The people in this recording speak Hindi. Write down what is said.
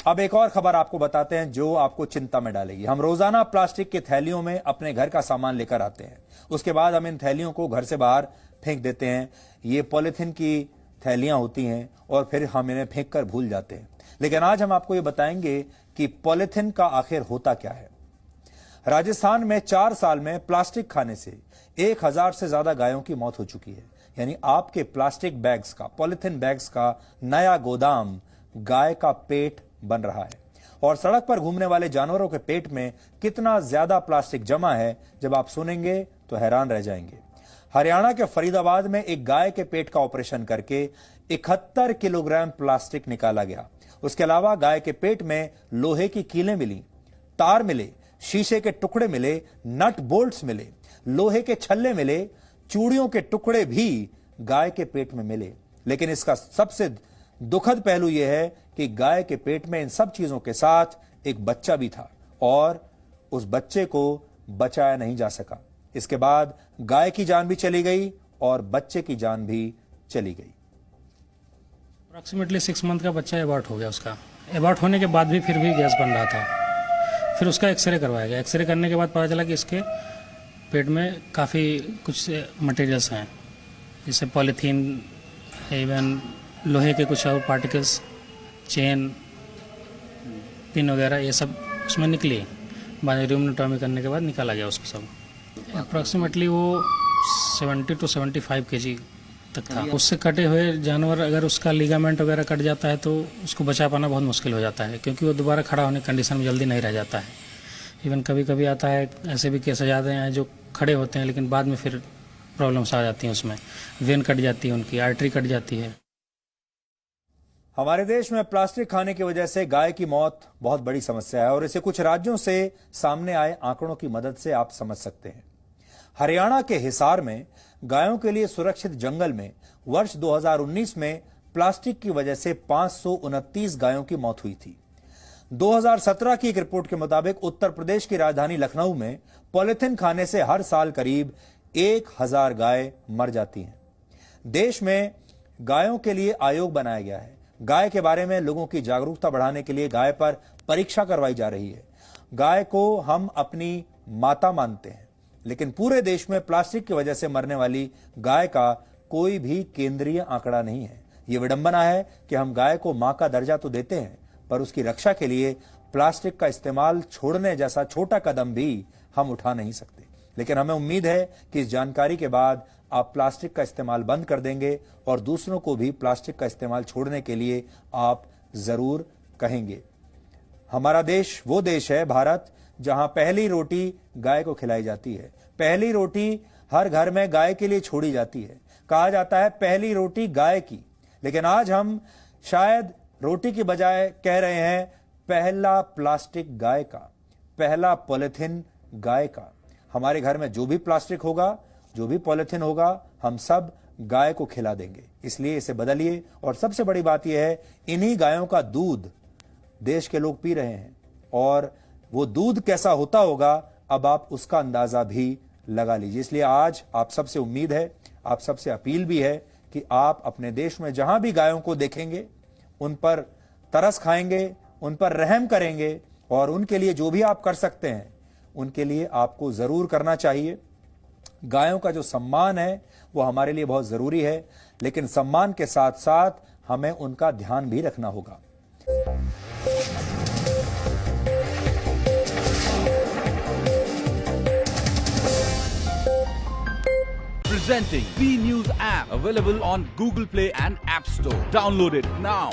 अब एक और खबर आपको बताते हैं जो आपको चिंता में डालेगी। हम रोजाना प्लास्टिक की थैलियों में अपने घर का सामान लेकर आते हैं, उसके बाद हम इन थैलियों को घर से बाहर फेंक देते हैं। ये पॉलिथीन की थैलियां होती हैं और फिर हम इन्हें फेंक कर भूल जाते हैं। लेकिन आज हम आपको ये बताएंगे कि पॉलिथीन का आखिर होता क्या है। राजस्थान में 4 साल में प्लास्टिक खाने से 1000 से ज्यादा गायों की मौत हो चुकी है। यानी आपके प्लास्टिक बैग्स का, पॉलिथीन बैग्स का नया गोदाम गाय का पेट बन रहा है। और सड़क पर घूमने वाले जानवरों के पेट में कितना ज्यादा प्लास्टिक जमा है, जब आप सुनेंगे तो हैरान रह जाएंगे। हरियाणा के फरीदाबाद में एक गाय के पेट का ऑपरेशन करके 71 किलोग्राम प्लास्टिक निकाला गया। उसके अलावा गाय के पेट में लोहे की कीलें मिली, तार मिले, शीशे के टुकड़े मिले, नट बोल्ट्स मिले, लोहे के छल्ले मिले, चूड़ियों के टुकड़े भी गाय के पेट में मिले। लेकिन इसका सबसे दुखद पहलू यह है कि गाय के पेट में इन सब चीजों के साथ एक बच्चा भी था और उस बच्चे को बचाया नहीं जा सका। इसके बाद गाय की जान भी चली गई और बच्चे की जान भी चली गई। अप्रॉक्सीमेटली 6 मंथ का बच्चा एबॉर्ट हो गया। उसका एबॉर्ट होने के बाद भी फिर भी गैस बन रहा था। फिर उसका एक्सरे करवाया गया। एक्सरे करने के बाद पता चला कि इसके पेट में काफ़ी कुछ मटेरियल्स हैं, जैसे पॉलीथीन, इवन लोहे के कुछ और पार्टिकल्स, चेन, पिन वगैरह, ये सब उसमें निकली। बायोरियोमेट्री करने के बाद निकाला गया उसको सब। अप्रॉक्सीमेटली वो 70 to 75 kg तक था। उससे कटे हुए जानवर, अगर उसका लिगामेंट वगैरह कट जाता है तो उसको बचा पाना बहुत मुश्किल हो जाता है, क्योंकि वो दोबारा खड़ा होने की कंडीशन में जल्दी नहीं रह जाता है। इवन कभी कभी आता है, ऐसे भी केस आ जाते हैं जो खड़े होते हैं लेकिन बाद में फिर प्रॉब्लम्स आ जाती हैं, उसमें वेन कट जाती है, उनकी आर्टरी कट जाती है। हमारे देश में प्लास्टिक खाने की वजह से गाय की मौत बहुत बड़ी समस्या है और इसे कुछ राज्यों से सामने आए आंकड़ों की मदद से आप समझ सकते हैं। हरियाणा के हिसार में गायों के लिए सुरक्षित जंगल में वर्ष 2019 में प्लास्टिक की वजह से 529 गायों की मौत हुई थी। 2017 की एक रिपोर्ट के मुताबिक उत्तर प्रदेश की राजधानी लखनऊ में पॉलिथीन खाने से हर साल करीब 1000 गाय मर जाती हैं। देश में गायों के लिए आयोग बनाया गया है। गाय के बारे में लोगों की जागरूकता बढ़ाने के लिए गाय पर परीक्षा करवाई जा रही है। गाय को हम अपनी माता मानते हैं, लेकिन पूरे देश में प्लास्टिक की वजह से मरने वाली गाय का कोई भी केंद्रीय आंकड़ा नहीं है। यह विडंबना है कि हम गाय को मां का दर्जा तो देते हैं, पर उसकी रक्षा के लिए प्लास्टिक का इस्तेमाल छोड़ने जैसा छोटा कदम भी हम उठा नहीं सकते। लेकिन हमें उम्मीद है कि इस जानकारी के बाद आप प्लास्टिक का इस्तेमाल बंद कर देंगे और दूसरों को भी प्लास्टिक का इस्तेमाल छोड़ने के लिए आप जरूर कहेंगे। हमारा देश वो देश है, भारत, जहां पहली रोटी गाय को खिलाई जाती है। पहली रोटी हर घर में गाय के लिए छोड़ी जाती है। कहा जाता है पहली रोटी गाय की, लेकिन आज हम शायद रोटी की बजाय कह रहे हैं पहला प्लास्टिक गाय का, पहला पॉलिथीन गाय का। हमारे घर में जो भी प्लास्टिक होगा, जो भी पॉलिथीन होगा, हम सब गाय को खिला देंगे। इसलिए इसे बदलिए। और सबसे बड़ी बात यह है, इन्हीं गायों का दूध देश के लोग पी रहे हैं और वो दूध कैसा होता होगा, अब आप उसका अंदाजा भी लगा लीजिए। इसलिए आज आप सबसे उम्मीद है, आप सबसे अपील भी है कि आप अपने देश में जहां भी गायों को देखेंगे उन पर तरस खाएंगे, उन पर रहम करेंगे और उनके लिए जो भी आप कर सकते हैं उनके लिए आपको जरूर करना चाहिए। गायों का जो सम्मान है वो हमारे लिए बहुत जरूरी है, लेकिन सम्मान के साथ साथ हमें उनका ध्यान भी रखना होगा। Presenting B News app, available on Google Play and App Store. Download it now.